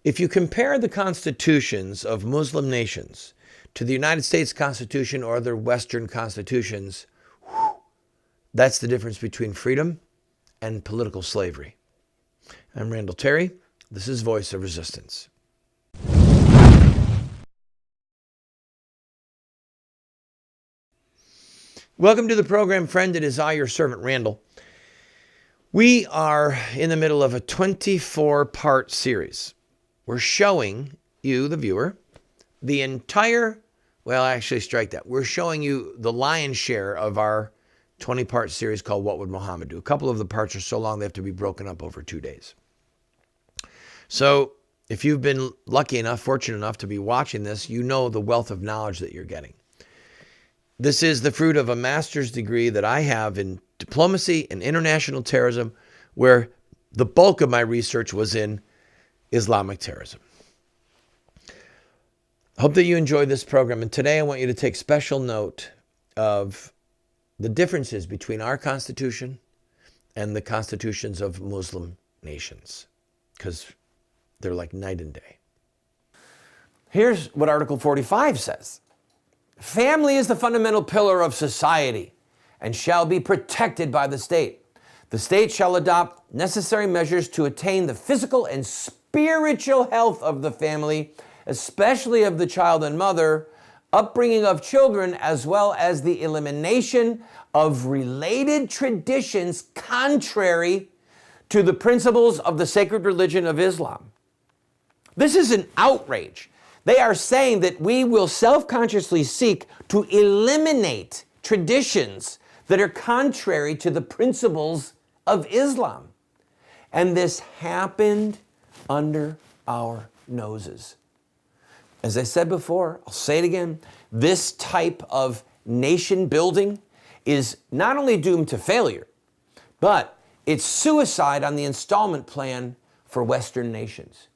If you compare the constitutions of Muslim nations to the United States Constitution or other Western constitutions, that's the difference between freedom and political slavery. I'm Randall Terry. This is Voice of Resistance. Welcome to the program, friend. It is I, your servant, Randall. We are in the middle of a 24-part series. We're showing you, the viewer, the entire, well, actually strike that. We're showing you the lion's share of our 20-part series called What Would Muhammad Do? A couple of the parts are so long they have to be broken up over 2 days. So if you've been lucky enough, fortunate enough to be watching this, you know the wealth of knowledge that you're getting. This is the fruit of a master's degree that I have in diplomacy and international terrorism, where the bulk of my research was in Islamic terrorism. I hope that you enjoyed this program. And today I want you to take special note of the differences between our Constitution and the constitutions of Muslim nations, because they're like night and day. Here's what Article 45 says. Family is the fundamental pillar of society and shall be protected by the state. The state shall adopt necessary measures to attain the physical and spiritual health of the family, especially of the child and mother, upbringing of children, as well as the elimination of related traditions contrary to the principles of the sacred religion of Islam. This is an outrage. They are saying that we will self-consciously seek to eliminate traditions that are contrary to the principles of Islam. And this happened under our noses. As I said before, I'll say it again, this type of nation building is not only doomed to failure, but it's suicide on the installment plan for Western nations.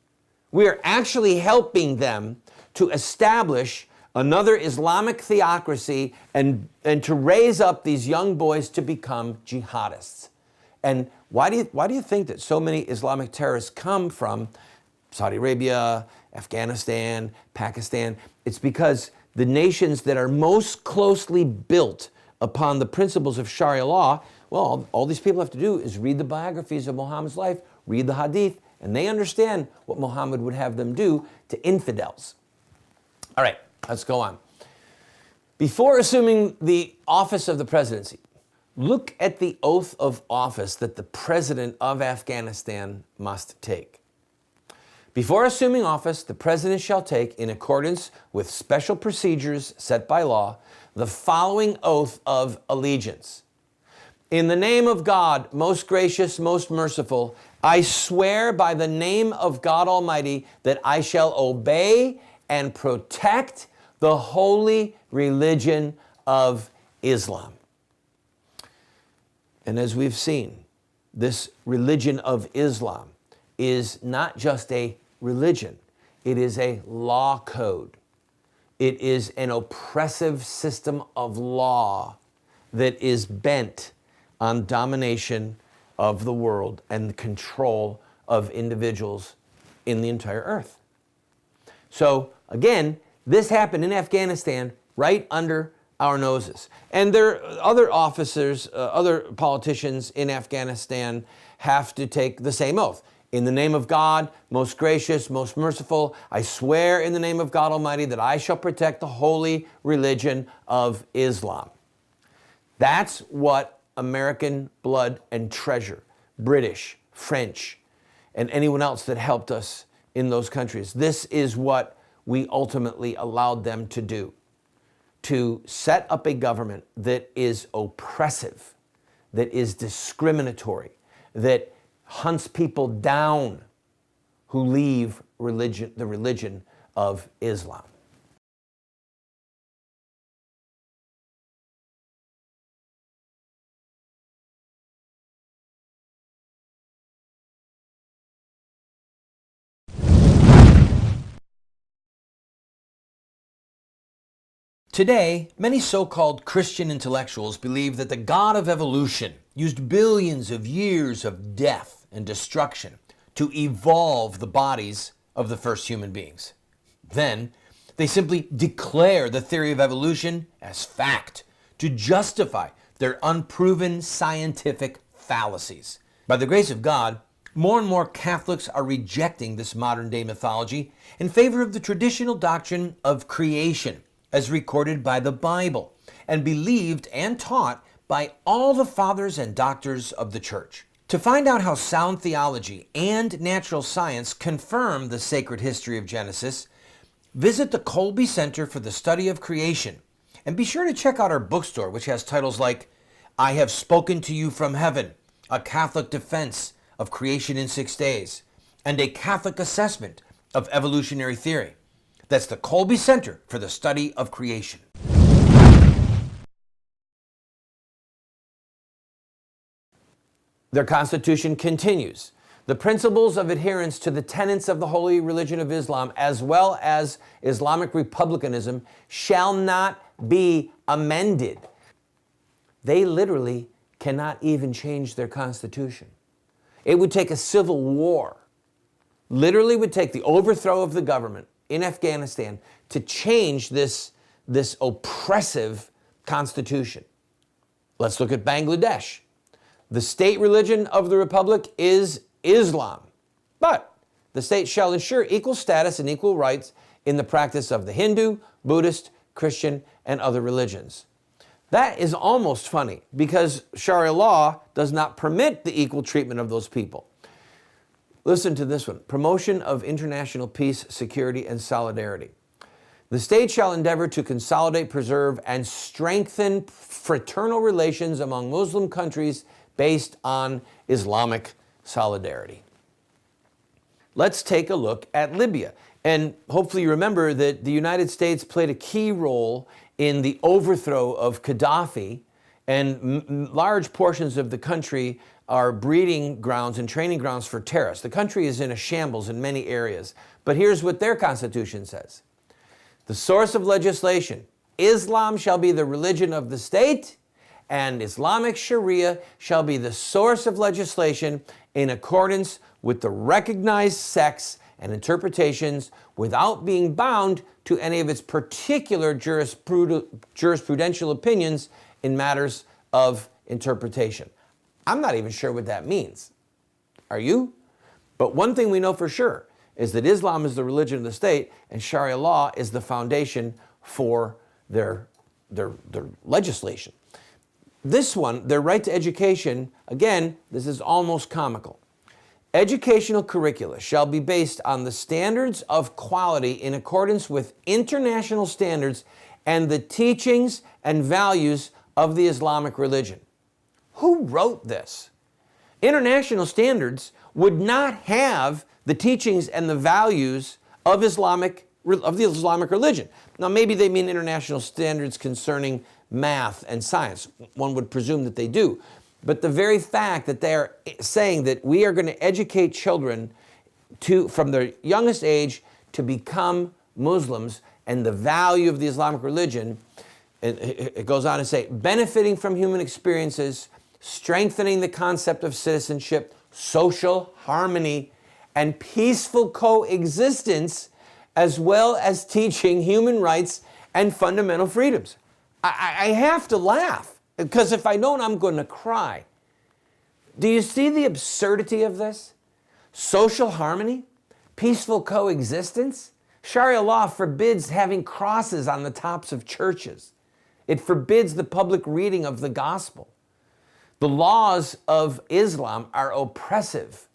We are actually helping them to establish another Islamic theocracy and to raise up these young boys to become jihadists. And why do you think that so many Islamic terrorists come from Saudi Arabia, Afghanistan, Pakistan? It's because the nations that are most closely built upon the principles of Sharia law, well, all these people have to do is read the biographies of Muhammad's life, read the hadith, and they understand what Muhammad would have them do to infidels. All right, let's go on. Before assuming the office of the presidency, look at the oath of office that the president of Afghanistan must take. Before assuming office, the president shall take, in accordance with special procedures set by law, the following oath of allegiance. In the name of God, most gracious, most merciful, I swear by the name of God Almighty that I shall obey and protect the holy religion of Islam. And as we've seen, this religion of Islam is not just a religion, it is a law code. It is an oppressive system of law that is bent on domination of the world and the control of individuals in the entire earth. So again, this happened in Afghanistan right under our noses. And there are other officers, other politicians in Afghanistan have to take the same oath. In the name of God, most gracious, most merciful, I swear in the name of God Almighty that I shall protect the holy religion of Islam. That's what American blood and treasure, British, French, and anyone else that helped us in those countries, this is what we ultimately allowed them to do, to set up a government that is oppressive, that is discriminatory, that hunts people down who leave the religion of Islam. Today, many so-called Christian intellectuals believe that the God of evolution used billions of years of death and destruction to evolve the bodies of the first human beings. Then, they simply declare the theory of evolution as fact to justify their unproven scientific fallacies. By the grace of God, more and more Catholics are rejecting this modern-day mythology in favor of the traditional doctrine of creation as recorded by the Bible and believed and taught by all the fathers and doctors of the Church. To find out how sound theology and natural science confirm the sacred history of Genesis, visit the Colby Center for the Study of Creation, and be sure to check out our bookstore, which has titles like I Have Spoken to You from Heaven, A Catholic Defense of Creation in 6 Days, and A Catholic Assessment of Evolutionary Theory. That's the Colby Center for the Study of Creation. Their constitution continues. The principles of adherence to the tenets of the holy religion of Islam, as well as Islamic republicanism, shall not be amended. They literally cannot even change their constitution. It would take a civil war, literally would take the overthrow of the government in Afghanistan to change this oppressive constitution. Let's look at Bangladesh. The state religion of the republic is Islam, but the state shall ensure equal status and equal rights in the practice of the Hindu, Buddhist, Christian, and other religions. That is almost funny because Sharia law does not permit the equal treatment of those people. Listen to this one. Promotion of international peace, security, and solidarity. The state shall endeavor to consolidate, preserve, and strengthen fraternal relations among Muslim countries based on Islamic solidarity. Let's take a look at Libya. And hopefully you remember that the United States played a key role in the overthrow of Gaddafi, and large portions of the country are breeding grounds and training grounds for terrorists. The country is in a shambles in many areas. But here's what their constitution says. The source of legislation, Islam shall be the religion of the state, and Islamic Sharia shall be the source of legislation in accordance with the recognized sects and interpretations without being bound to any of its particular jurisprudential opinions in matters of interpretation. I'm not even sure what that means. Are you? But one thing we know for sure is that Islam is the religion of the state and Sharia law is the foundation for their legislation. This one, their right to education, again, this is almost comical. Educational curricula shall be based on the standards of quality in accordance with international standards and the teachings and values of the Islamic religion. Who wrote this? International standards would not have the teachings and the values of the Islamic religion. Now, maybe they mean international standards concerning math and science. One would presume that they do. But the very fact that they're saying that we are going to educate children from their youngest age to become Muslims and the value of the Islamic religion, it goes on to say, benefiting from human experiences, strengthening the concept of citizenship, social harmony, and peaceful coexistence, as well as teaching human rights and fundamental freedoms. I have to laugh, because if I don't, I'm going to cry. Do you see the absurdity of this? Social harmony? Peaceful coexistence? Sharia law forbids having crosses on the tops of churches. It forbids the public reading of the gospel. The laws of Islam are oppressive.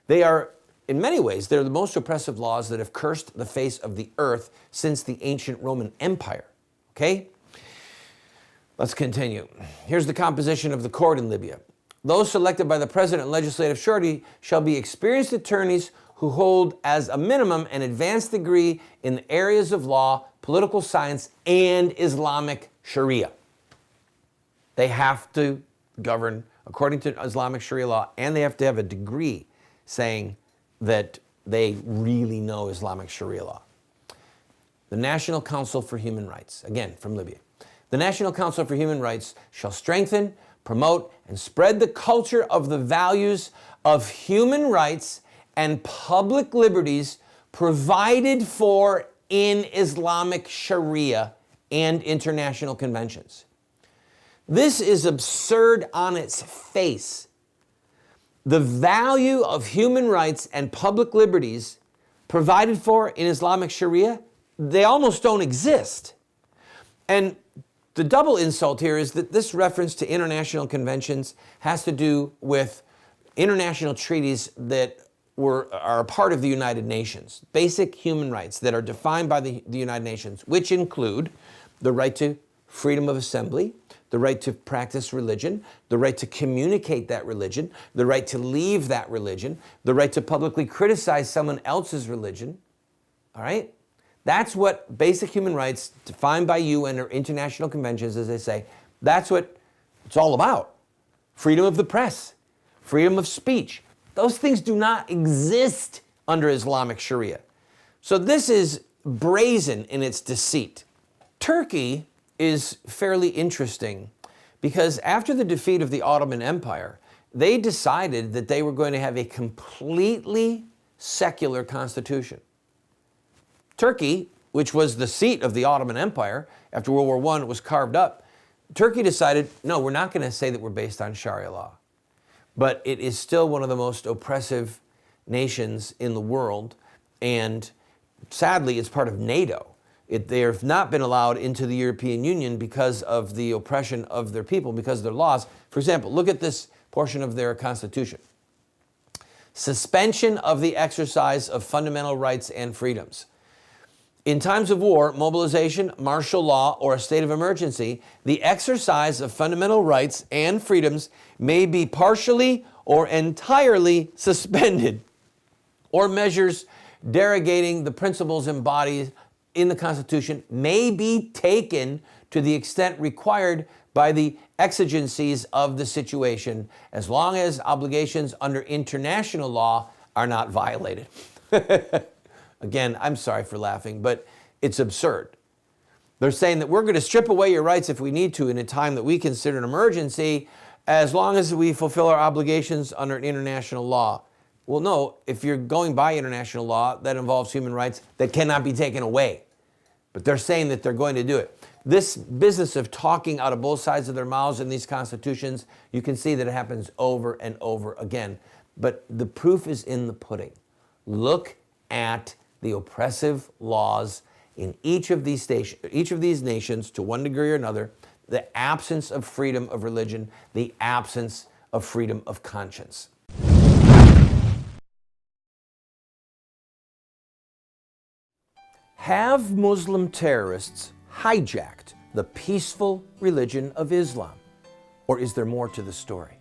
They are, in many ways, they're the most oppressive laws that have cursed the face of the earth since the ancient Roman Empire. Okay? Let's continue. Here's the composition of the court in Libya. Those selected by the president and legislative shorty shall be experienced attorneys who hold as a minimum an advanced degree in the areas of law, political science, and Islamic Sharia. They have to govern according to Islamic Sharia law, and they have to have a degree saying that they really know Islamic Sharia law. The National Council for Human Rights, again, from Libya. The National Council for Human Rights shall strengthen, promote, and spread the culture of the values of human rights and public liberties provided for in Islamic Sharia and international conventions. This is absurd on its face. The value of human rights and public liberties provided for in Islamic Sharia, they almost don't exist. And the double insult here is that this reference to international conventions has to do with international treaties that are a part of the United Nations, basic human rights that are defined by the United Nations, which include the right to freedom of assembly, the right to practice religion, the right to communicate that religion, the right to leave that religion, the right to publicly criticize someone else's religion. All right? That's what basic human rights defined by UN or international conventions, as they say, that's what it's all about. Freedom of the press, freedom of speech. Those things do not exist under Islamic Sharia. So this is brazen in its deceit. Turkey is fairly interesting because after the defeat of the Ottoman Empire, they decided that they were going to have a completely secular constitution. Turkey, which was the seat of the Ottoman Empire, after World War I, it was carved up. Turkey decided, no, we're not going to say that we're based on Sharia law. But it is still one of the most oppressive nations in the world, and sadly, it's part of NATO. They have not been allowed into the European Union because of the oppression of their people, because of their laws. For example, look at this portion of their constitution. Suspension of the exercise of fundamental rights and freedoms. In times of war, mobilization, martial law, or a state of emergency, the exercise of fundamental rights and freedoms may be partially or entirely suspended, or measures derogating the principles embodied in the Constitution may be taken to the extent required by the exigencies of the situation, as long as obligations under international law are not violated. Again, I'm sorry for laughing, but it's absurd. They're saying that we're going to strip away your rights if we need to in a time that we consider an emergency, as long as we fulfill our obligations under international law. Well, no, if you're going by international law, that involves human rights that cannot be taken away. But they're saying that they're going to do it. This business of talking out of both sides of their mouths in these constitutions, you can see that it happens over and over again. But the proof is in the pudding. Look at the oppressive laws in each of these nations, to one degree or another, the absence of freedom of religion, the absence of freedom of conscience. Have Muslim terrorists hijacked the peaceful religion of Islam? Or is there more to the story?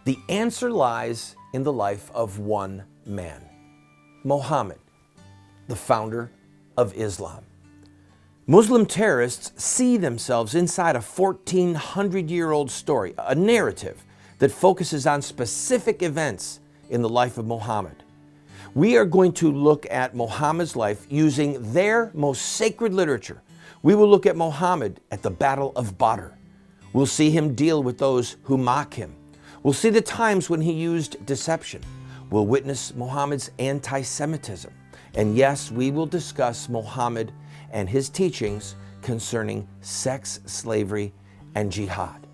The answer lies in the life of one man, Muhammad, the founder of Islam. Muslim terrorists see themselves inside a 1,400-year-old story, a narrative that focuses on specific events in the life of Muhammad. We are going to look at Muhammad's life using their most sacred literature. We will look at Muhammad at the Battle of Badr. We'll see him deal with those who mock him. We'll see the times when he used deception. We'll witness Muhammad's anti-Semitism. And yes, we will discuss Muhammad and his teachings concerning sex, slavery, and jihad.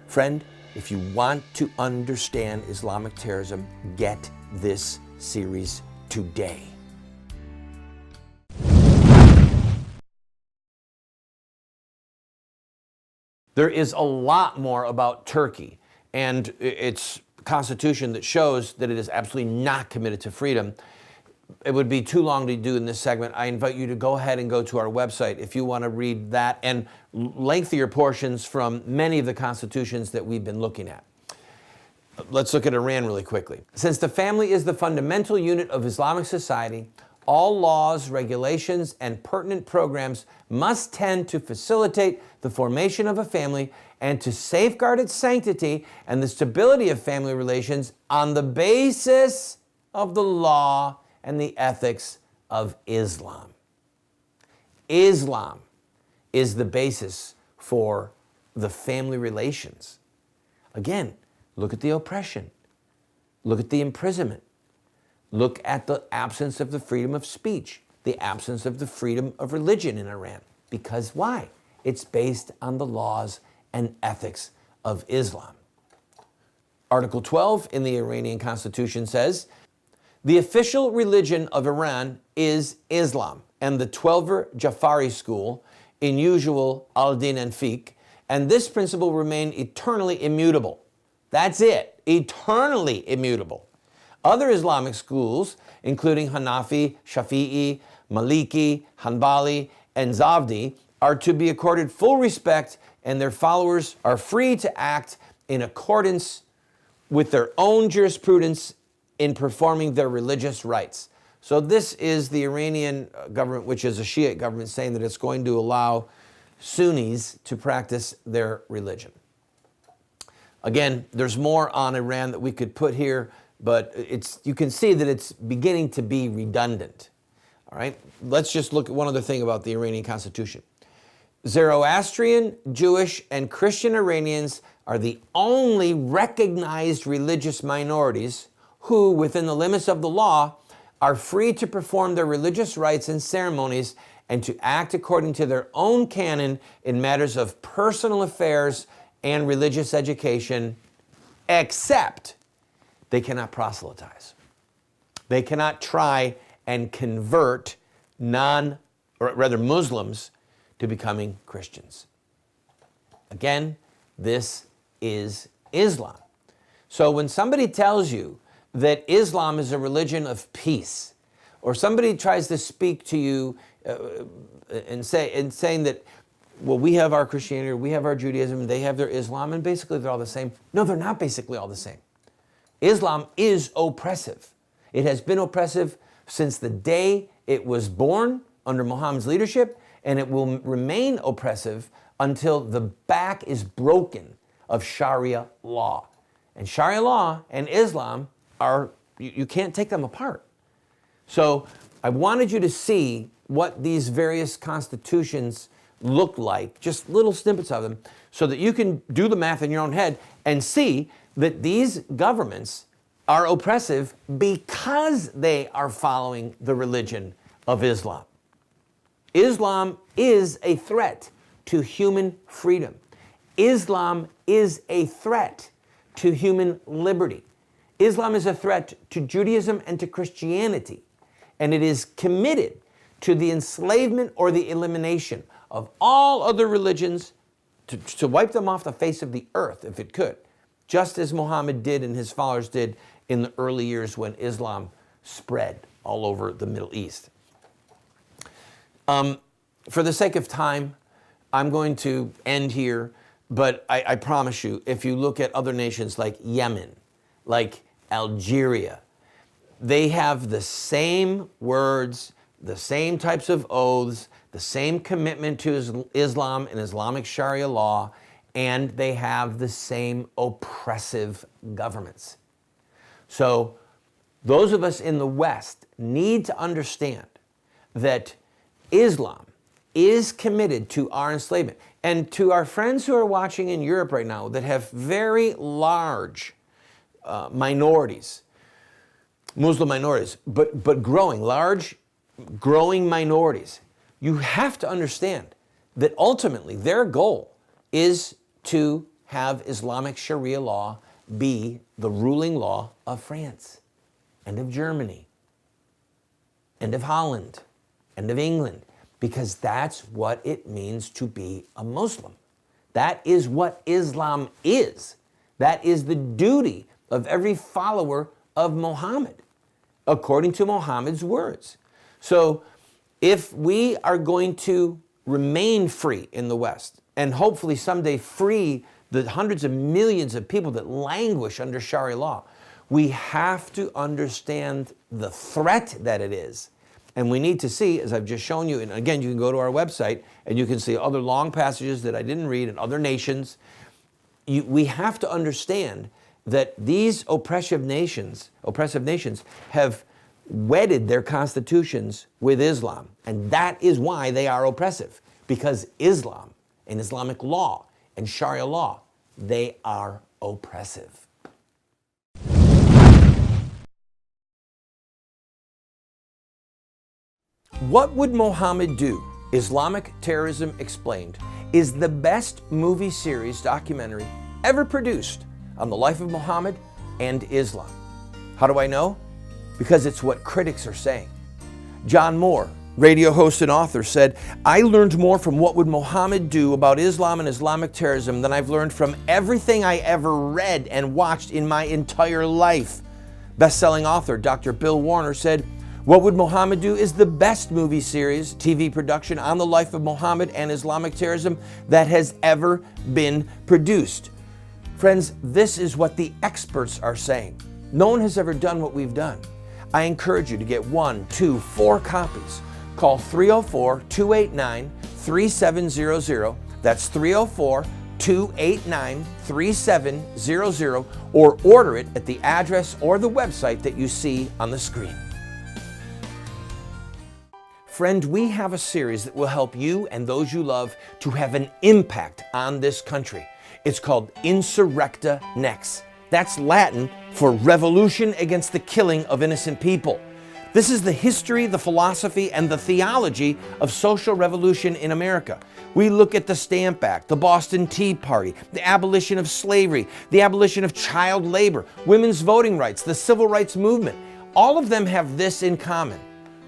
Friend, if you want to understand Islamic terrorism, get this series today. There is a lot more about Turkey and its constitution that shows that it is absolutely not committed to freedom. It would be too long to do in this segment. I invite you to go ahead and go to our website if you want to read that and lengthier portions from many of the constitutions that we've been looking at. Let's look at Iran really quickly. Since the family is the fundamental unit of Islamic society, all laws, regulations, and pertinent programs must tend to facilitate the formation of a family and to safeguard its sanctity and the stability of family relations on the basis of the law and the ethics of Islam. Islam is the basis for the family relations. Again, look at the oppression. Look at the imprisonment. Look at the absence of the freedom of speech, the absence of the freedom of religion in Iran. Because why? It's based on the laws and ethics of Islam. Article 12 in the Iranian Constitution says, the official religion of Iran is Islam, and the Twelver Jafari school, in usual al-Din and Fiqh, and this principle remain eternally immutable. That's it, eternally immutable. Other Islamic schools, including Hanafi, Shafi'i, Maliki, Hanbali, and Zavdi, are to be accorded full respect, and their followers are free to act in accordance with their own jurisprudence in performing their religious rites. So this is the Iranian government, which is a Shiite government, saying that it's going to allow Sunnis to practice their religion. Again, there's more on Iran that we could put here, but you can see that it's beginning to be redundant. All right, let's just look at one other thing about the Iranian Constitution. Zoroastrian, Jewish, and Christian Iranians are the only recognized religious minorities who, within the limits of the law, are free to perform their religious rites and ceremonies and to act according to their own canon in matters of personal affairs and religious education, except they cannot proselytize. They cannot try and convert Muslims to becoming Christians. Again, this is Islam. So when somebody tells you that Islam is a religion of peace, or somebody tries to speak to you and saying that, well, we have our Christianity, or we have our Judaism, they have their Islam, and basically they're all the same. No, they're not basically all the same. Islam is oppressive. It has been oppressive since the day it was born under Muhammad's leadership, and it will remain oppressive until the back is broken of Sharia law. And Sharia law and Islam are, you can't take them apart. So I wanted you to see what these various constitutions look like, just little snippets of them, so that you can do the math in your own head and see that these governments are oppressive because they are following the religion of Islam. Islam is a threat to human freedom. Islam is a threat to human liberty. Islam is a threat to Judaism and to Christianity, and it is committed to the enslavement or the elimination of all other religions, to wipe them off the face of the earth if it could, just as Muhammad did and his followers did in the early years when Islam spread all over the Middle East. For the sake of time, I'm going to end here, but I promise you, if you look at other nations like Yemen, like Algeria, they have the same words, the same types of oaths, the same commitment to Islam and Islamic Sharia law, and they have the same oppressive governments. So those of us in the West need to understand that Islam is committed to our enslavement. And to our friends who are watching in Europe right now that have very large minorities, Muslim minorities, but growing, large, growing minorities, you have to understand that ultimately their goal is to have Islamic Sharia law be the ruling law of France and of Germany and of Holland and of England, because that's what it means to be a Muslim. That is what Islam is. That is the duty of every follower of Muhammad, according to Muhammad's words. So if we are going to remain free in the West, and hopefully someday free the hundreds of millions of people that languish under Sharia law, we have to understand the threat that it is. And we need to see, as I've just shown you, and again, you can go to our website and you can see other long passages that I didn't read in other nations. We have to understand that these oppressive nations have wedded their constitutions with Islam. And that is why they are oppressive, because Islam and Islamic law and Sharia law, they are oppressive. What Would Mohammed Do? Islamic Terrorism Explained is the best movie series documentary ever produced on the life of Muhammad and Islam. How do I know? Because it's what critics are saying. John Moore, radio host and author, said, "I learned more from What Would Mohammed Do about Islam and Islamic terrorism than I've learned from everything I ever read and watched in my entire life." Best-selling author Dr. Bill Warner said, "What Would Mohammed Do is the best movie series, TV production on the life of Muhammad and Islamic terrorism that has ever been produced." Friends, this is what the experts are saying. No one has ever done what we've done. I encourage you to get 1, 2, 4 copies. Call 304-289-3700. That's 304-289-3700, or order it at the address or the website that you see on the screen. Friend, we have a series that will help you and those you love to have an impact on this country. It's called Insurrecta Nex. That's Latin for revolution against the killing of innocent people. This is the history, the philosophy, and the theology of social revolution in America. We look at the Stamp Act, the Boston Tea Party, the abolition of slavery, the abolition of child labor, women's voting rights, the civil rights movement. All of them have this in common: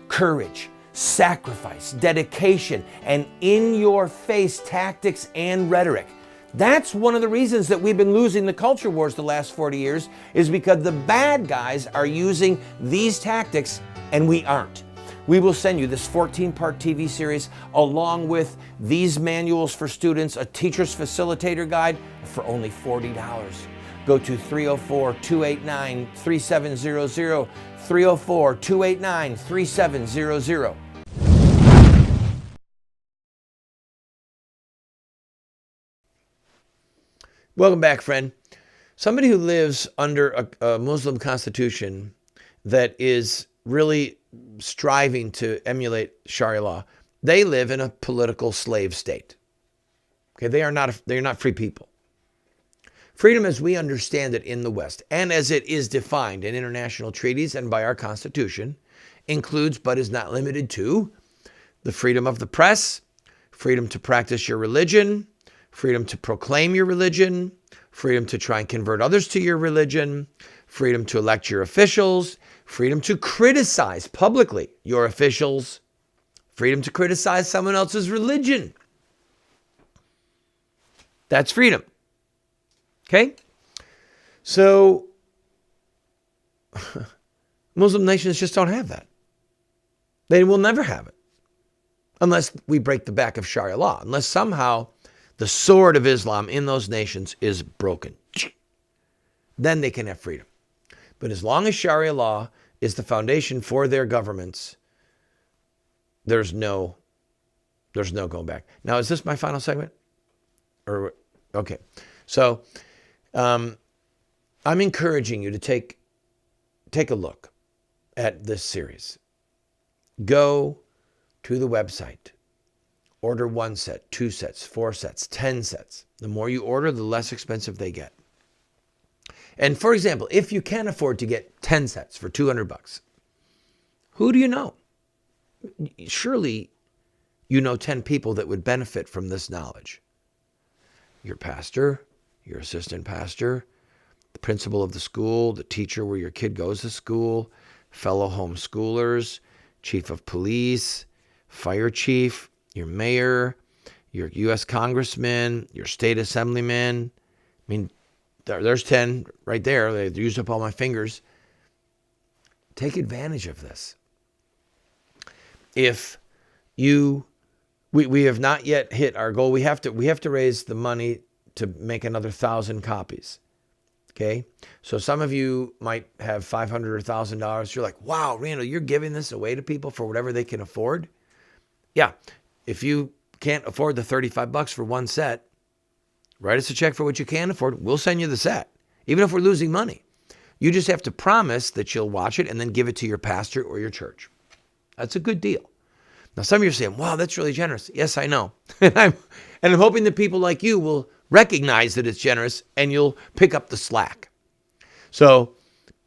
courage, sacrifice, dedication, and in-your-face tactics and rhetoric. That's one of the reasons that we've been losing the culture wars the last 40 years, is because the bad guys are using these tactics and we aren't. We will send you this 14-part TV series along with these manuals for students, a teacher's facilitator guide for only $40. Go to 304-289-3700, 304-289-3700. Welcome back, friend. Somebody who lives under a Muslim constitution that is really striving to emulate Sharia law, they live in a political slave state. Okay, they're not free people. Freedom as we understand it in the West, and as it is defined in international treaties and by our Constitution, includes but is not limited to the freedom of the press, freedom to practice your religion, freedom to proclaim your religion, freedom to try and convert others to your religion, freedom to elect your officials, freedom to criticize publicly your officials, freedom to criticize someone else's religion. That's freedom. Okay? So, Muslim nations just don't have that. They will never have it unless we break the back of Sharia law, unless somehow the sword of Islam in those nations is broken. Then they can have freedom. But as long as Sharia law is the foundation for their governments, there's no going back. Now, is this my final segment? Okay. So, I'm encouraging you to take a look at this series. Go to the website. Order 1 set, 2 sets, 4 sets, 10 sets. The more you order, the less expensive they get. And for example, if you can't afford to get 10 sets for $200, who do you know? Surely you know 10 people that would benefit from this knowledge. Your pastor, your assistant pastor, the principal of the school, the teacher where your kid goes to school, fellow homeschoolers, chief of police, fire chief, your mayor, your U.S. congressman, your state assemblyman. I mean, there's 10 right there. They used up all my fingers. Take advantage of this. If we have not yet hit our goal, we have to raise the money to make another 1,000 copies. Okay? So some of you might have $500 or $1,000. You're like, wow, Randall, you're giving this away to people for whatever they can afford? Yeah. If you can't afford the $35 for one set, write us a check for what you can afford. We'll send you the set, even if we're losing money. You just have to promise that you'll watch it and then give it to your pastor or your church. That's a good deal. Now, some of you are saying, wow, that's really generous. Yes, I know. And I'm hoping that people like you will recognize that it's generous and you'll pick up the slack. So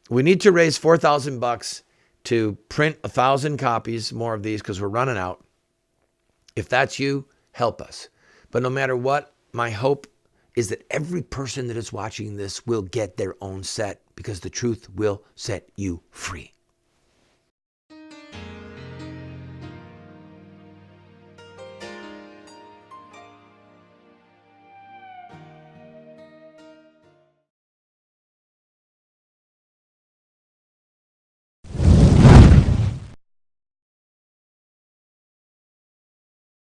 we need to raise $4,000 to print 1,000 copies, more of these, because we're running out. If that's you, help us. But no matter what, my hope is that every person that is watching this will get their own set, because the truth will set you free.